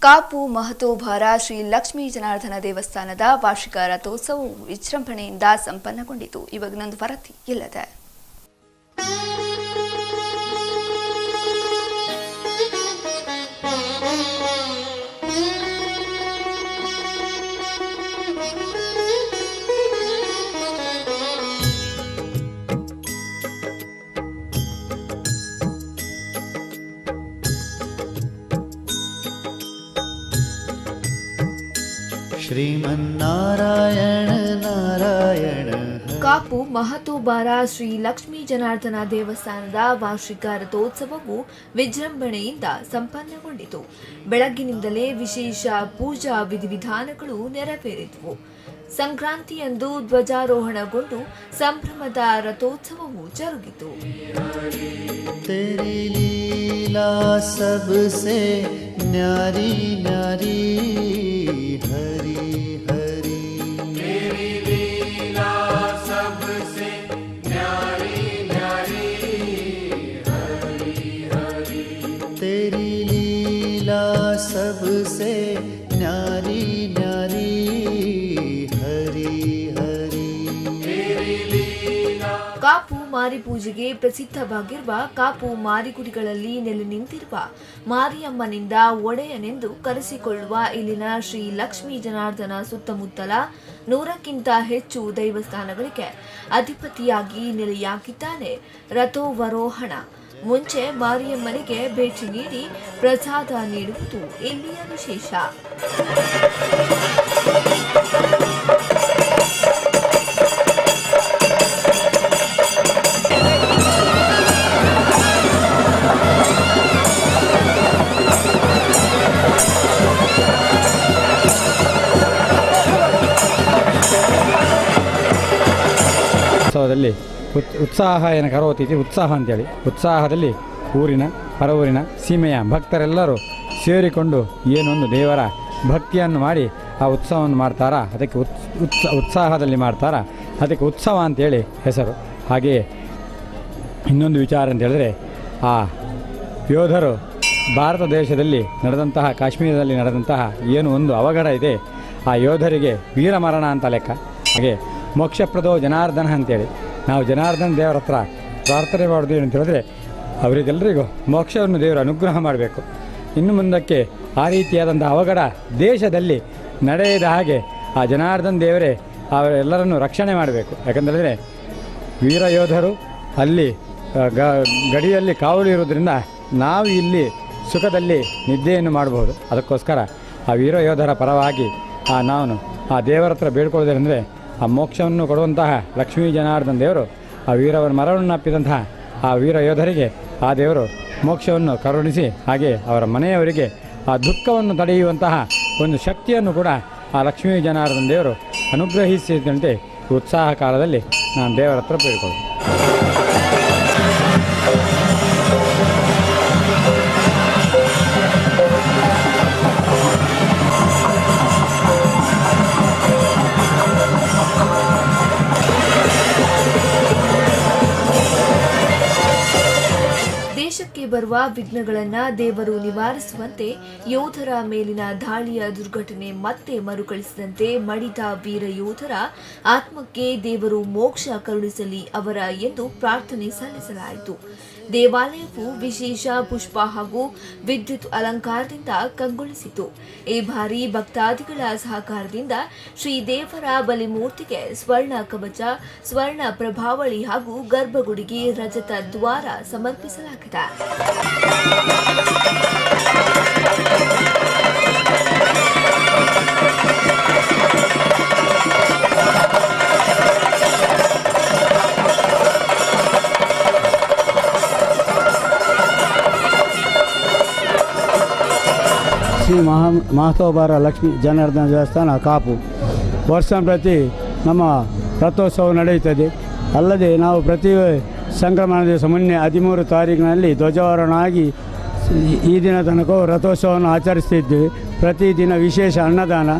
ಕಾಪು ಮಹತೋಭಾರ ಶ್ರೀ ಲಕ್ಷ್ಮೀ ಜನಾರ್ದನ ದೇವಸ್ಥಾನದ ವಾರ್ಷಿಕ ರಥೋತ್ಸವವು ವಿಜೃಂಭಣೆಯಿಂದ ಸಂಪನ್ನಗೊಂಡಿತು. ಇವಾಗಿನೊಂದು ವರದಿ ಇಲ್ಲದೆ ಶ್ರೀಮನ್ನಾರಾಯಣ ನಾರಾಯಣ. ಕಾಪು ಮಹತೋಭಾರ ಶ್ರೀ ಲಕ್ಷ್ಮೀ ಜನಾರ್ದನ ದೇವಸ್ಥಾನದ ವಾರ್ಷಿಕ ರಥೋತ್ಸವವು ವಿಜೃಂಭಣೆಯಿಂದ ಸಂಪನ್ನಗೊಂಡಿತು. ಬೆಳಗ್ಗಿನಿಂದಲೇ ವಿಶೇಷ ಪೂಜಾ ವಿಧಿವಿಧಾನಗಳು ನೆರವೇರಿದವು. ಸಂಕ್ರಾಂತಿಯಂದು ಧ್ವಜಾರೋಹಣಗೊಂಡು ಸಂಭ್ರಮದ ರಥೋತ್ಸವವು ಜರುಗಿತು. तेरी लीला सबसे न्यारी न्यारी हरी हरी. तेरी लीला सबसे न्यारी न्यारी हरी हरी. तेरी लीला सबसे न्यारी न्यारी हरी हरी. तेरी लीला ಕಾಪು ಮಾರಿ ಪೂಜೆಗೆ ಪ್ರಸಿದ್ಧವಾಗಿರುವ ಕಾಪು ಮಾರಿಗುಡಿಗಳಲ್ಲಿ ನೆಲೆ ನಿಂತಿರುವ ಮಾರಿಯಮ್ಮನಿಂದ ಒಡೆಯನೆಂದು ಕರೆಸಿಕೊಳ್ಳುವ ಇಲ್ಲಿನ ಶ್ರೀ ಲಕ್ಷ್ಮೀ ಜನಾರ್ದನ ಸುತ್ತಮುತ್ತಲ 100ಕ್ಕಿಂತ ಹೆಚ್ಚು ದೇವಸ್ಥಾನಗಳಿಗೆ ಅಧಿಪತಿಯಾಗಿ ನೆಲೆಯಾಗಿದ್ದಾನೆ ರಥೋವರೋಹಣ. ಮುಂಚೆ ಮಾರಿಯಮ್ಮನಿಗೆ ಭೇಟಿ ನೀಡಿ ಪ್ರಸಾದ ನೀಡುವುದು ಇಲ್ಲಿಯ ವಿಶೇಷ. ಉತ್ಸವದಲ್ಲಿ ಉತ್ಸಾಹ ಏನ ಕರೋತೀತಿ ಉತ್ಸಾಹ ಅಂತೇಳಿ ಉತ್ಸಾಹದಲ್ಲಿ ಊರಿನ ಹೊರಊರಿನ ಸೀಮೆಯ ಭಕ್ತರೆಲ್ಲರೂ ಸೇರಿಕೊಂಡು ಏನೊಂದು ದೇವರ ಭಕ್ತಿಯನ್ನು ಮಾಡಿ ಆ ಉತ್ಸವವನ್ನು ಮಾಡ್ತಾರಾ, ಅದಕ್ಕೆ ಉತ್ಸಾಹದಲ್ಲಿ ಮಾಡ್ತಾರಾ, ಅದಕ್ಕೆ ಉತ್ಸವ ಅಂತೇಳಿ ಹೆಸರು. ಹಾಗೆಯೇ ಇನ್ನೊಂದು ವಿಚಾರ ಅಂತ ಹೇಳಿದ್ರೆ, ಆ ಯೋಧರು ಭಾರತ ದೇಶದಲ್ಲಿ ನಡೆದಂತಹ ಕಾಶ್ಮೀರದಲ್ಲಿ ನಡೆದಂತಹ ಏನು ಒಂದು ಅವಘಡ ಇದೆ, ಆ ಯೋಧರಿಗೆ ವೀರಮರಣ ಅಂತ ಲೆಕ್ಕ. ಹಾಗೆ ಮೋಕ್ಷಪ್ರದೋ ಜನಾರ್ದನ ಅಂತೇಳಿ ನಾವು ಜನಾರ್ದನ ದೇವರ ಹತ್ರ ಪ್ರಾರ್ಥನೆ ಮಾಡೋದು ಏನು ಅಂತ ಹೇಳಿದ್ರೆ, ಅವರಿಗೆಲ್ಲರಿಗೂ ಮೋಕ್ಷವನ್ನು ದೇವರು ಅನುಗ್ರಹ ಮಾಡಬೇಕು. ಇನ್ನು ಮುಂದಕ್ಕೆ ಆ ರೀತಿಯಾದಂಥ ಅವಘಡ ದೇಶದಲ್ಲಿ ನಡೆಯದ ಹಾಗೆ ಆ ಜನಾರ್ದನ ದೇವರೇ ಅವರೆಲ್ಲರನ್ನು ರಕ್ಷಣೆ ಮಾಡಬೇಕು. ಯಾಕಂತೇಳಿದರೆ ವೀರ ಯೋಧರು ಅಲ್ಲಿ ಗಡಿಯಲ್ಲಿ ಕಾವಲು ಇರೋದ್ರಿಂದ ನಾವು ಇಲ್ಲಿ ಸುಖದಲ್ಲಿ ನಿದ್ದೆಯನ್ನು ಮಾಡಬಹುದು. ಅದಕ್ಕೋಸ್ಕರ ಆ ವೀರ ಯೋಧರ ಪರವಾಗಿ ನಾನು ಆ ದೇವರ ಹತ್ರ ಬೇಡ್ಕೊಳ್ಳೋದೇನೆಂದರೆ, ಆ ಮೋಕ್ಷವನ್ನು ಕೊಡುವಂತಹ ಲಕ್ಷ್ಮೀ ಜನಾರ್ದನ ದೇವರು ಆ ವೀರವರ ಮರಣವನ್ನು ಅಪ್ಪಿದಂತಹ ಆ ವೀರ ಯೋಧರಿಗೆ ಆ ದೇವರು ಮೋಕ್ಷವನ್ನು ಕರುಣಿಸಿ, ಹಾಗೆ ಅವರ ಮನೆಯವರಿಗೆ ಆ ದುಃಖವನ್ನು ತಡೆಯುವಂತಹ ಒಂದು ಶಕ್ತಿಯನ್ನು ಕೂಡ ಆ ಲಕ್ಷ್ಮೀ ಜನಾರ್ದನ ದೇವರು ಅನುಗ್ರಹಿಸಿದಂತೆ ಉತ್ಸಾಹ ಕಾಲದಲ್ಲಿ ನಾನು ದೇವರ ಹತ್ರ ಬೇಡ್ಕೊಳ್ಳೋದು. ದೇಶಕ್ಕೆ ಬರುವ ವಿಘ್ನಗಳನ್ನು ದೇವರು ನಿವಾರಿಸುವಂತೆ ಯೋಧರ ಮೇಲಿನ ದಾಳಿಯ ದುರ್ಘಟನೆ ಮತ್ತೆ ಮರುಕಳಿಸದಂತೆ ಮಡಿದ ವೀರ ಯೋಧರ ಆತ್ಮಕ್ಕೆ ದೇವರು ಮೋಕ್ಷ ಕರುಣಿಸಲಿ ಅವರ ಎಂದು ಪ್ರಾರ್ಥನೆ ಸಲ್ಲಿಸಲಾಯಿತು. ದೇವಾಲಯವು ವಿಶೇಷ ಪುಷ್ಪ ಹಾಗೂ ವಿದ್ಯುತ್ ಅಲಂಕಾರದಿಂದ ಕಂಗೊಳಿಸಿತು. ಈ ಬಾರಿ ಭಕ್ತಾದಿಗಳ ಸಹಕಾರದಿಂದ ಶ್ರೀದೇವರ ಬಲಿಮೂರ್ತಿಗೆ ಸ್ವರ್ಣ ಕವಚ, ಸ್ವರ್ಣ ಪ್ರಭಾವಳಿ ಹಾಗೂ ಗರ್ಭಗುಡಿಗೆ ರಜತ ದ್ವಾರ ಸಮರ್ಪಿಸಲಾಗಿದೆ. ಶ್ರೀ ಮಹತೋಭಾರ ಲಕ್ಷ್ಮೀ ಜನಾರ್ದನ ದೇವಸ್ಥಾನ ಕಾಪು ವರ್ಷ ಪ್ರತಿ ನಮ್ಮ ರಥೋತ್ಸವ ನಡೆಯುತ್ತದೆ. ಅಲ್ಲದೆ ನಾವು ಪ್ರತಿ ಸಂಕ್ರಮಣ ದಿವಸ ಮೊನ್ನೆ 13 ತಾರೀಕಿನಲ್ಲಿ ಧ್ವಜಾರೋಹಣ ಆಗಿ ಈ ದಿನ ತನಕ ರಥೋತ್ಸವವನ್ನು ಆಚರಿಸ್ತಿದ್ದೇವೆ. ಪ್ರತಿದಿನ ವಿಶೇಷ ಅನ್ನದಾನ,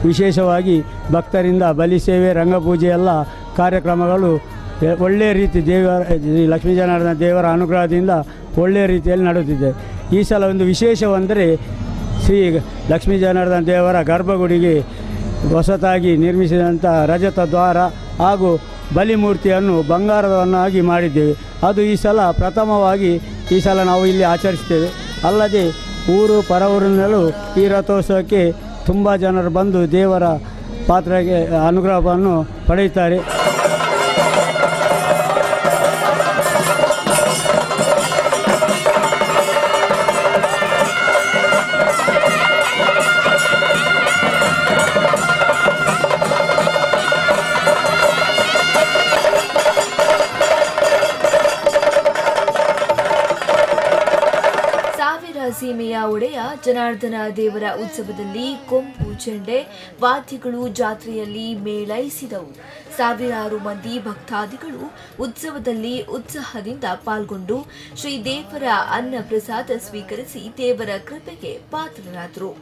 ವಿಶೇಷವಾಗಿ ಭಕ್ತರಿಂದ ಬಲಿ ಸೇವೆ, ರಂಗಪೂಜೆ ಎಲ್ಲ ಕಾರ್ಯಕ್ರಮಗಳು ಒಳ್ಳೆಯ ರೀತಿ ಲಕ್ಷ್ಮೀ ಜನಾರ್ದನ ದೇವರ ಅನುಗ್ರಹದಿಂದ ಒಳ್ಳೆಯ ರೀತಿಯಲ್ಲಿ ನಡೆಯುತ್ತಿದೆ. ಈ ಸಲ ಒಂದು ವಿಶೇಷವೆಂದರೆ ಶ್ರೀ ಲಕ್ಷ್ಮೀ ಜನಾರ್ದನ ದೇವರ ಗರ್ಭಗುಡಿಗೆ ಹೊಸತಾಗಿ ನಿರ್ಮಿಸಿದಂಥ ರಜತ ದ್ವಾರ ಹಾಗೂ ಬಲಿಮೂರ್ತಿಯನ್ನು ಬಂಗಾರವನ್ನಾಗಿ ಮಾಡಿದ್ದೇವೆ. ಅದು ಈ ಸಲ ಪ್ರಥಮವಾಗಿ ನಾವು ಇಲ್ಲಿ ಆಚರಿಸ್ತೇವೆ. ಅಲ್ಲದೆ ಊರು ಪರವೂರಿನಲ್ಲೂ ಈ ರಥೋತ್ಸವಕ್ಕೆ ತುಂಬ ಜನರು ಬಂದು ದೇವರ ಪಾತ್ರೆಗೆ ಅನುಗ್ರಹವನ್ನು ಪಡೆಯುತ್ತಾರೆ. ಸೀಮೆಯ ಒಡೆಯ ಜನಾರ್ದನ ದೇವರ ಉತ್ಸವದಲ್ಲಿ ಕೊಂಬು ಚೆಂಡೆ ವಾದ್ಯಗಳು ಜಾತ್ರೆಯಲ್ಲಿ ಮೇಳೈಸಿದವು. ಸಾವಿರಾರು ಮಂದಿ ಭಕ್ತಾದಿಗಳು ಉತ್ಸವದಲ್ಲಿ ಉತ್ಸಾಹದಿಂದ ಪಾಲ್ಗೊಂಡು ಶ್ರೀದೇವರ ಅನ್ನ ಪ್ರಸಾದ ಸ್ವೀಕರಿಸಿ ದೇವರ ಕೃಪೆಗೆ ಪಾತ್ರರಾದರು.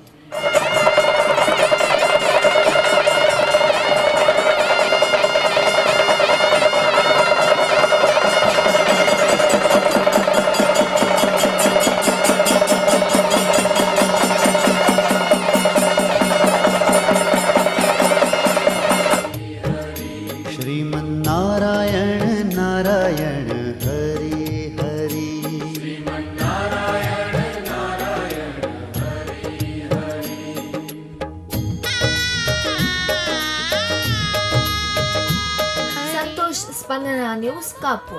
श्रीमन्नारायण नारायण हरि हरि श्रीमन्नारायण नारायण हरि हरि ಸಂತೋಷ್ ಸ್ಪಂದನ ನ್ಯೂಸ್ ಕಾಪು.